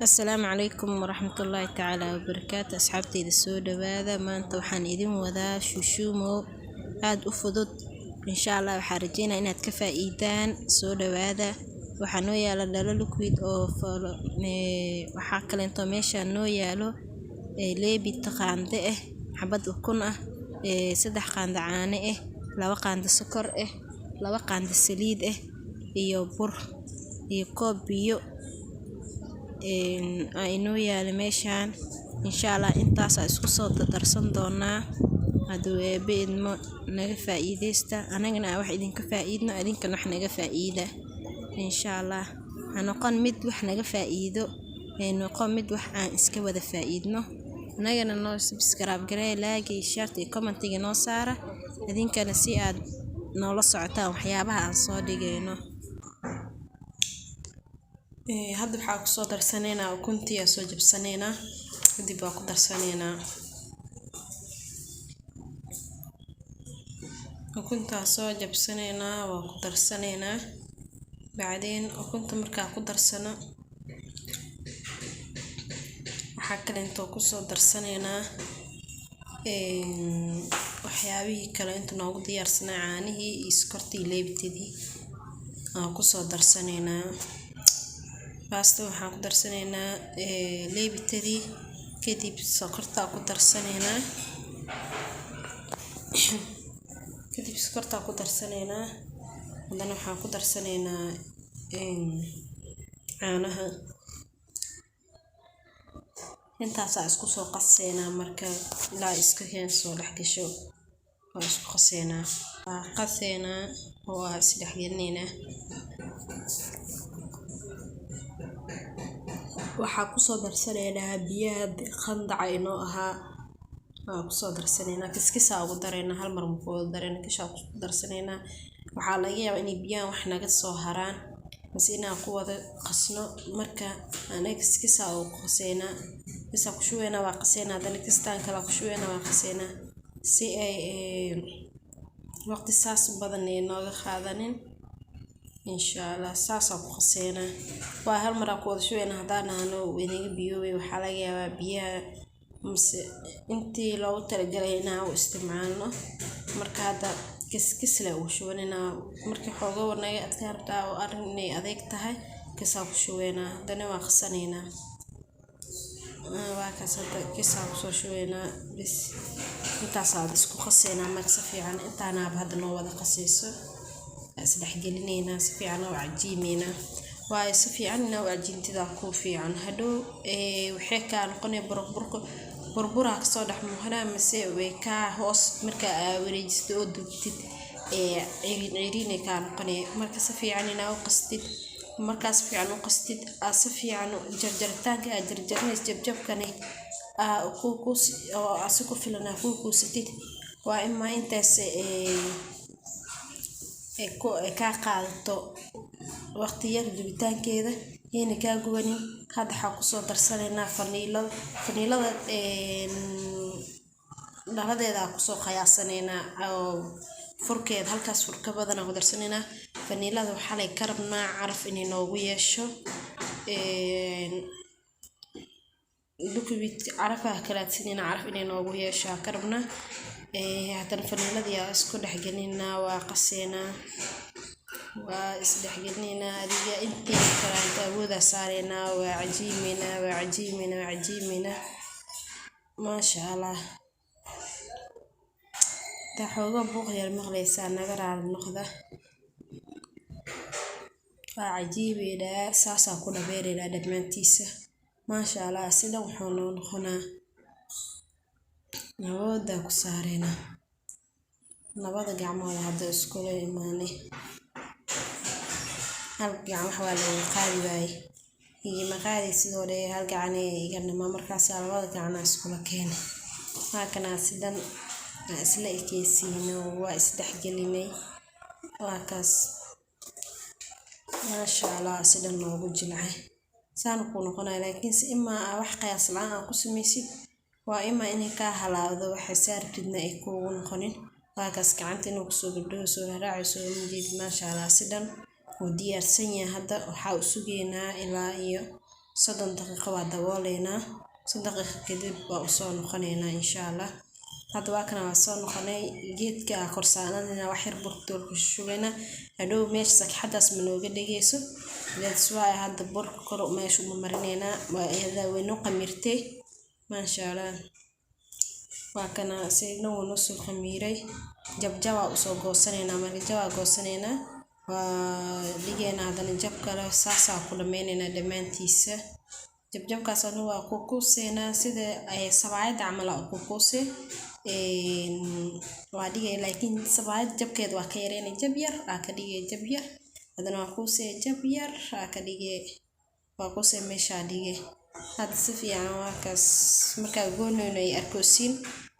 السلام عليكم ورحمة الله تعالى وبركاته. أصحابتي السودة هذا ما أنت وحن إذن وذا شوشومو هاد أفضل إن شاء الله وحرجينا إنها تكفى إيدان سودة هذا وحنو يالا دالو لكويد أو فالو وحاكل انتو ميشا نو يالو ليبي تقاند حبد وكون سدح قاند عاني لوا قاند سكر لوا قاند سليد iyo bur iyo koob biyo aynu yaala meeshaan insha Allah intaas isku soo darsan doonaa haduu eebidmo naga faa'iideysta anagana wax idinka faa'iidno idinkana wax naga faa'iida insha Allah noqon mid wax naga faa'iido noqon mid wax aan iska wada faa'iidno anagana noo subscribe gareey like share iyo comment noo saara idinkana si aad noola socotaan waxyaabaha aan soo dhigeyno hadda waxa ku soo darsaneena ukuntii soo jabsaneena dib waa ku darsaneena ukunta soo jabsaneena waa ku darsaneena baadeen ukunta marka ku darsano waxa kale inta ku soo darsaneena waxyaabihi kale inta noogu diyaarsanaa caanihii iyo sokortii leebtidii aan ku soo darsaneena basta waxaan ku darsaneynaa leebitadii kadib sokorta ku darsaneynaa hadana waxaan ku darsaneynaa caanaha intaas isku soo qaseynaa marka ilaa iska heen soo dhex gasho oo isku qaseynaa oo isdhex gelinayna waxa ku soo darsaneena biyaha qandac inoo ahaa ku soo darsaneena kiskisa ugu dareena hal mar ku dareena kisha ku darsaneena waxa laga yaabaa in biyaha wax naga soo haraan masina ku wada qasno marka anaga kiskisa ugu qaseena bisa ku shuweena waa qaseena hadana kistaan kala ku shuweena waa qaseena si ay waqti saas badan nooga qaadanin insha Allah saasa ku qaseena waa hal mar ku wada shuweena hadana inaga biyoobay waxa laga yaabaa biyaha intii loo talagalay inaan u isticmaalno marka hada kiskisla u shuweena markii xooga wanaga adkaarta oo arrinay adeeg tahay kisa ku shuweena hadana waa qasaneena waa kasada kisa ku soo shuweena bis intaas aad isku qaseena marka fiican intaana hadda noo wada qaseyso isdhex gelinayna si fiican oo cajiimeena waa si fiican oo cajiintida ku fiican hadhow waxay ka noqonay burbura ka soo dhex muuqanaa mise way ka hoos marka wareejisto oo dubtid ciiriin ka noqonay marka si fiican inaa u qastid markaas fiican u qastid si fiican jarjartaanka jarjarnays jabjabkani oo asiku filana ku sitid waa ima intaas ka qaadato waqti yar dubitaankeeda in ka gubanin hadda waxa ku soo darsaneena faniilada dhaladeeda ku soo qiyaasaneena oo furkeed halkaas furka badan ku darsaneena faniilada waxa la karabnaa caraf inay noogu yeesho lukubit carafaha kala tinina caraf inay noogu yeesho karabna hadana faniilada isku dhex gelinna waa qaseena waa isdhex gelinna adiga intii kala wada saareena waa cajiimeena ma sha Allah taxooga buuq yar maqleysa naga raal noqda waa cajiibeeda saasa ku dhabeereela dhamaantiisa ma sha Allah sida wuxuu noqonaa nawada ku saareena labada gacmood hadda isku iimaanay hal gacan wax waa lagu qaadiyay iyo maqaadi sidoo leeyahay hal gacan iganama markaas labada gacan isku la keenay kana sidan isla ekeysiino waa isdhex gelinay waa kaas ma sha Allah sidan loogu jilcay saan ku noqonay laakiin si ima wax qiyaas la'aan ku sameeysid waa ima in ka halaawdo waxa saartidna ay ku noqonin waa kaas gacanta inuu ku soo gudbo soo raacayso ma sha Allah sidan وديار سنيا هذا وحاو سجينا إلى soddon daqiiqo waa dabooleynaa 3 daqiiqo kadib waa usoo noqoneynaa insha Allah. hadda waa kana waa soo noqonay geedka korsaanadina wax yar burtool ku shubeyna hadhow meesha sagxadaas ma nooga dhigayso that's why hadda burka kor meesha uma marineynaa waa iyada waynu qamirtay maasha Allah. waa kana sayna wuu soo qamiray jabjaba usoo goosaneynaa marka jabaa goosaneynaa waa dhigeena hadana jab kale saasa ku dhameynaa dhamaantiisa jabjabkaas waa ku kuuseena sida ay sabaayad camal ku kuusay waa dhigay laakiin sabaayad jabkeed waa ka yareynay jab yar ka dhigay jab yar hadana waa kuusay jab yar ka dhigay waa kuusay meesha dhigay hadda si fiican waa kaas marka goonayno ay arkoosin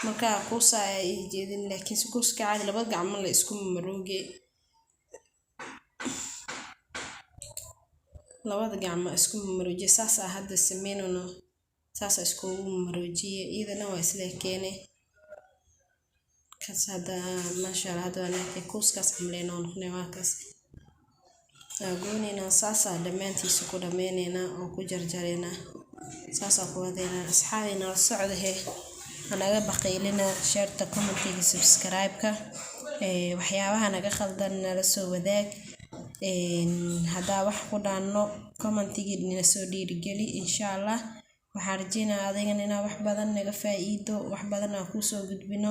marka kuusaa ay jeedin laakiin si kuuska caadi laba gacmo la isku marooge labada gacmo isku marooje saas hadda sameeyno saas isku maroojiye idana waa isla keenay kasada maasha Allah hadda waa kuuskaas amleeno noqonay waa kaas goonayna saas dhamaantiisa ku dhameynayna oo ku jarjareena saas ku wadeena asxaabina socdahe anaga baqaylina share comment subscribe-ka waxyaabaha naga khaldan nala soo wadaag hada wax ku dhaano comment-giina soo dhiirigeli insha Allah. waxaan rajeynayaa adigana inaad wax badan naga faa'iido wax badan aan ku soo gudbino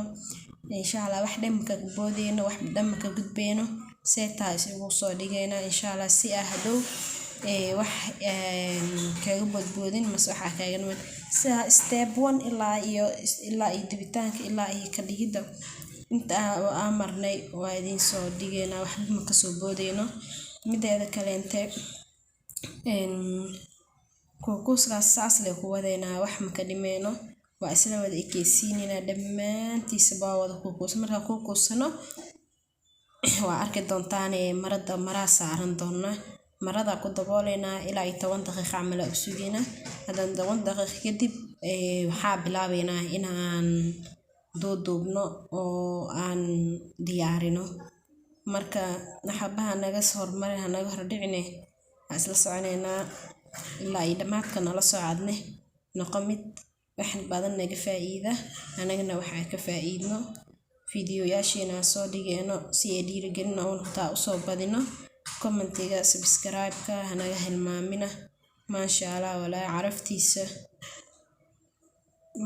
insha Allah. wax dhamka boodeyno wax dhamka gudbeeno seetaas ugu soo dhigayna insha Allah si ahdow wax kaga badboodin masaxa kaaga mid step 1 ilaa dibitaanka ilaa ka dhigida inta aan marnay waa idin soo dhigayna wax ma ka soo boodeyno mideeda kale inta kuuskaas saas leh ku wadeena wax ma ka dhimeeno waa isla wada ekeysiinina dhamaantiisa baa wada kuukus marka kuukusano waa arki doontaan marada saaran doona marada ku dabooleena ilaa 10 daqiiqo camal u sugeena hadan 10 daqiiqo kadib waxa bilaabeena inaan doodobno oo aan diyaarino marka naxabaha naga soo hormarin naga hordhicine isla soconeena ilaa dhamaadka nala socodne noqomid wax badan naga faa'iida anagana waxa ka faa'iidno fiidiyoyaasheena soo dhigeeno si ay dhiirigelin oo taa usoo badino commentiga subscribe-ka hanaga hilmaamina maasha Allah wala caraftiisa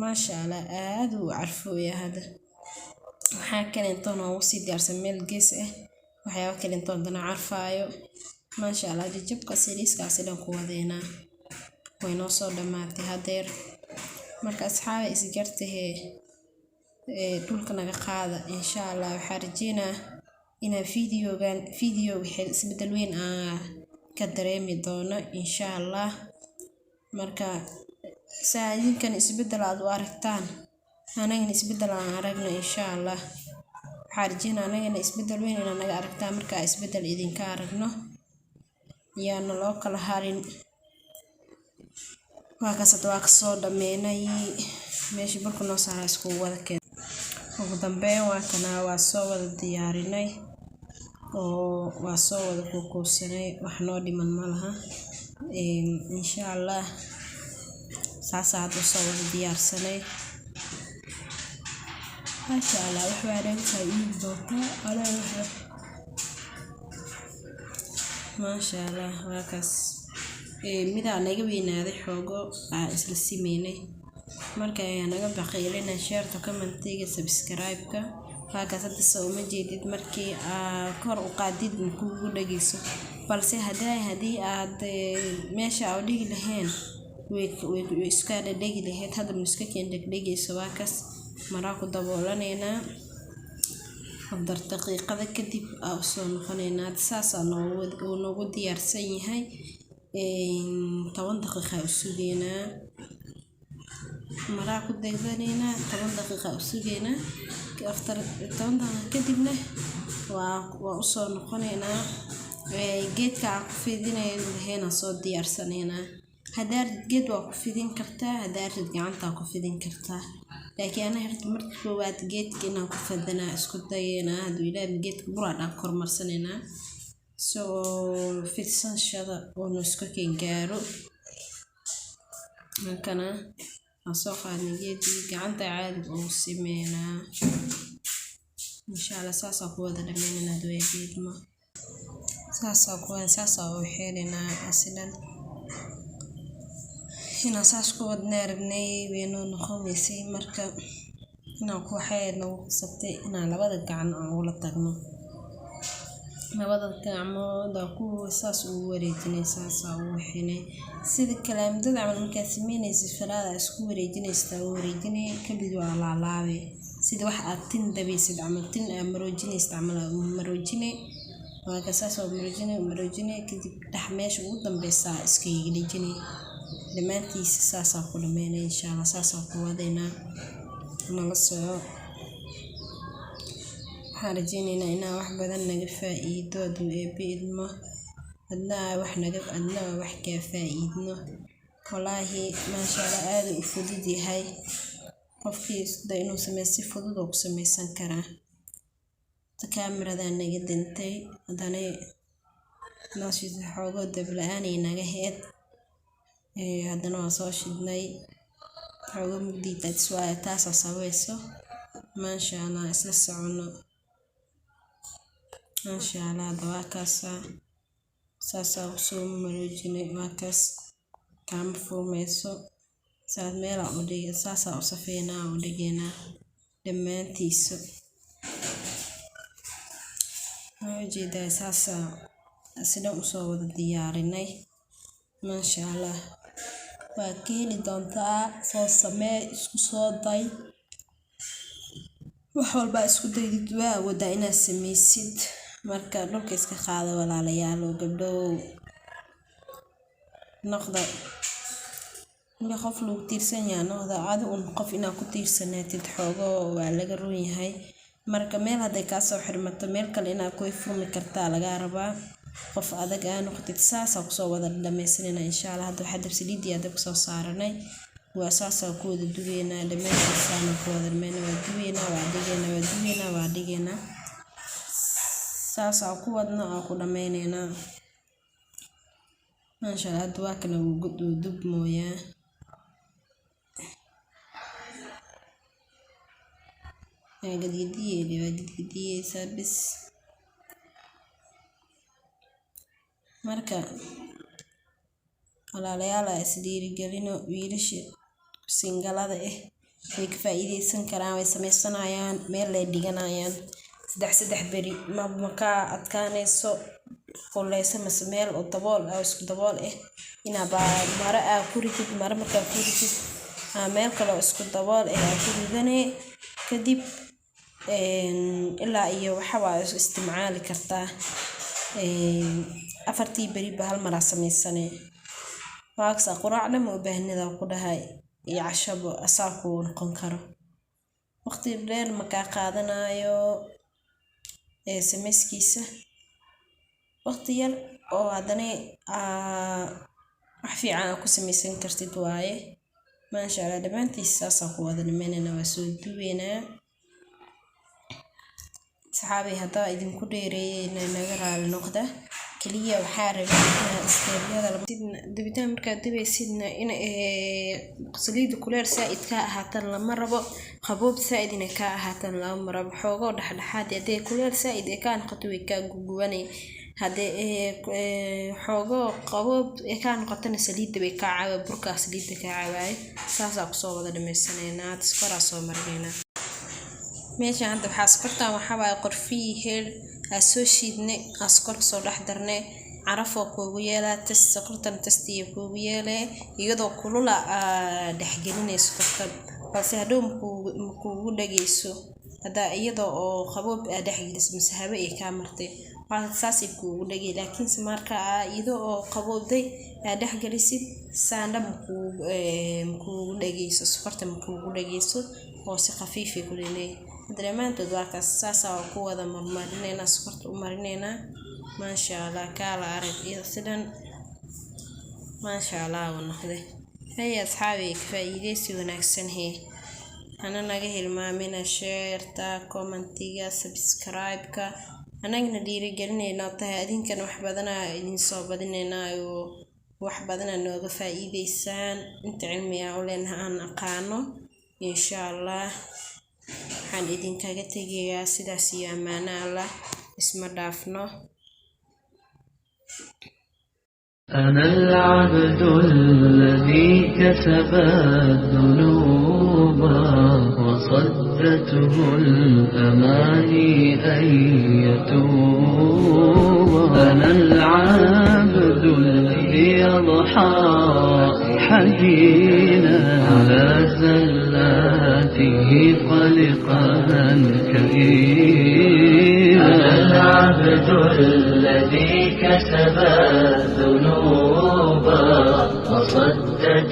maasha Allah aad u carfooya hada waxa kale inta noo si diyaarsan meel gees waxyaabo kale inta dana carfaayo maasha Allah jabka siriiskaas dhan ku wadeena way noo soo dhamaatay hadeer marka asxaabe is jartay dhulka naga qaada insha Allah. waxaan rajeynayaa ina video wixii isbedel weyn ka dareemi doono insha Allah. marka saadinkan isbedel aad u aragtaan anagana isbedel aan aragno insha Allah. waxaan rajeynayaa anagana isbedel weyn inaan naga aragtaan marka isbedel idinka aragno yaana loo kala harin waa ka soo dhameynay meeshii burka noo saaray isku wada keen ugu dambeyn waa kana waa soo wada diyaarinay oo waa soo wada kuusanay wax noo dhiman malaha insha Allah. saasa soo wada diyaarsanay masha Allah wax wanaag faa'iido doonta Allah masha Allah waa kaas mida naga weynaaday xoogo isla simeynay marka ay naga baqaylina share comment-ga subscribe-ka waa kaas hadda soo ma jeedid markii kor u qaadid kugu dhageyso balse hadii aad meesha u dhigi lahayn way iska dhigi lahayd hadda iska keen dhageyso waa kaas maraa ku daboolanayna after daqiiqada kadib soo noqonayna saas noogu diyaarsan yahay 10 daqiiqo u sugeena maraa ku degdanayna 10 daqiiqo u sugeena after 10 daqiiqo kadibna waa u soo noqonayna geedka ku fidinayna lahayn soo diyaarsanayna hadaar geed waa ku fidin kartaa hadaar gacanta ku fidin kartaa laakiin ana horta markii koowaad geedka inaan ku fadana isku dayayna haduu ilaahay geedka buraad kormarsanayna soo fidsan shada oo isku keen gaaro markana soo qaadnay geedkii gacanta caadi ugu sameynaa insha Allah saasa ku wada dhameynaa geedma saasa u xeelinaa asilan ina saas ku wadnaa rabnay weeno noqonaysay marka inaan ku xeelno sabtay inaan labada gacan aan ula tagno labada gacmood ku saas u wareejinay saasa u xinay sida kalaamada amal markaa sameynaysid faraada isku wareejinaysta wareejinay kadib waa laalaabe sida wax aad tin dabaysid amal tin maroojinaysta amal maroojinay waa saas oo maroojinay kadib dhax meesha ugu dambaysa iska dhigijinay dhamaantiisa saasa ku dhameynay insha Allah saasa ku wadayna nala soo harjinina ina wax badan naga faa'iido duu eebidmo adna wax ka faa'iidno wallahi ma sha Allah aad u fudud yahay qofkii isda inuu sameeyo si fudud oo ku sameysan karaa kaamirada naga dintay hadana naashid xoogo dablaan naga heed hadana waa soo shidnay xoogo mudida iswaa taas sabayso ma sha Allah isla socono ma sha Allah dawaakaasa saasa soo maroojinay markaas kaam furmayso saad meel u dhigay saasa u safeynaa u dhigayna dhamaantiisa jeeda saasa sida u soo wada diyaarinay ma sha Allah waa keeni doontaa soo samee isku soo day wax walba isku daydid waa wada inaad sameysid marka dhulka iska qaado walaalayaal oo gabdhow noqda ma qof loo tiirsan yahay noqda aad un qof inaa ku tiirsanaatid xoogo waa laga roon yahay marka meel haday ka soo xirmato meel kale inaa ku furmi kartaa laga rabaa qof adag aan noqotid saasa ku soo wada dhameysnayna insha Allah hadda waxa dabsaliidii aad ku soo saaranay waa saasa ku wada dugeena dhameysnayna ku wada dugeena waa dhigeena saasa ku wadna ku dhameynayna ma sha Allah waa kana dub mooya gadiye sabis marka walaalayaal isdiiri galino wiilasha singalada way ka faa'iideysan karaan way sameysanayaan meel ay dhiganayaan saddex beri ma ka adkaanayso qoleysa meel oo dabool isku dabool ina mara ku ridid mara marka ku ridid meel kale isku dabool ku ridanay kadib ilaa iyo waxa waa isticmaali kartaa afartii beri hal mar sameysanay waxa quraacna ma u baahnida ku dhahay iyo cashabo asaaku noqon karo waqti dheer ma ka qaadanayo SMS-kiisa waqti yar oo hadana wax fiican ku sameysan kartid waaye ma sha Allah dhamaantiisa saasa ku wada dhameynayna waa soo duweynaa saxaabay hadaa idinku dheereeyay naga raali noqda kaliya waxa rabaa isteeryada dabitaan marka dibaysidna in saliid kuleel saaid ka ahaatan lama rabo qaboob saaid in ka ahaatan lama rabo xoogo dhaxdhaxaad ee kuleel saaid ka noqoto way ka guguwanay hadee xoogo qaboob ka noqotana saliid bay ka caawa burka saliid ka caaway saasa ku soo wada dhameysanaynaa iskora soo marnayna meesha hadda waxa waa qorfii heel soo shiidnay askor soo dhaxdarnay carafo kuugu yeelaa sokortan tastiye kuugu yeelay iyadoo kulula dhaxgelinayso qofka balse hadhow kuugu dhageyso hada iyadoo oo qaboob dhaxgelis masahabe ay ka martay waa saasi kuugu dhagey laakiin marka iyadoo oo qabooday dhaxgelisid saandam kuugu dhageyso sokortan kuugu dhageyso oo si khafiif ah ku leeyahay dareemaantood waa ka saasa ku wada marmarinayna sokorta u marinayna ma sha Allah kala arag iyo sidan ma sha Allah wanaxday hay asxaabi faa'iideysi wanaagsan ana naga hilmaamina share-ta comment-iga subscribe-ka anagna dhiirigelinayna tahay adinkan wax badan idin soo badinayna wax badan nooga faa'iideysaan inta cilmiga u leenahay aan aqaano insha Allah waxaan idinkaga tegayaa sidaas iyo amaano Allah isma dhaafno. أنا العبد الذي كسب الذنوب وصدته الأماني أن يتوب. أنا العبد الذي يضحى حزينا على زلاته قلقا كئيبا. أنا العبد الذي كسب الذنوب وصدته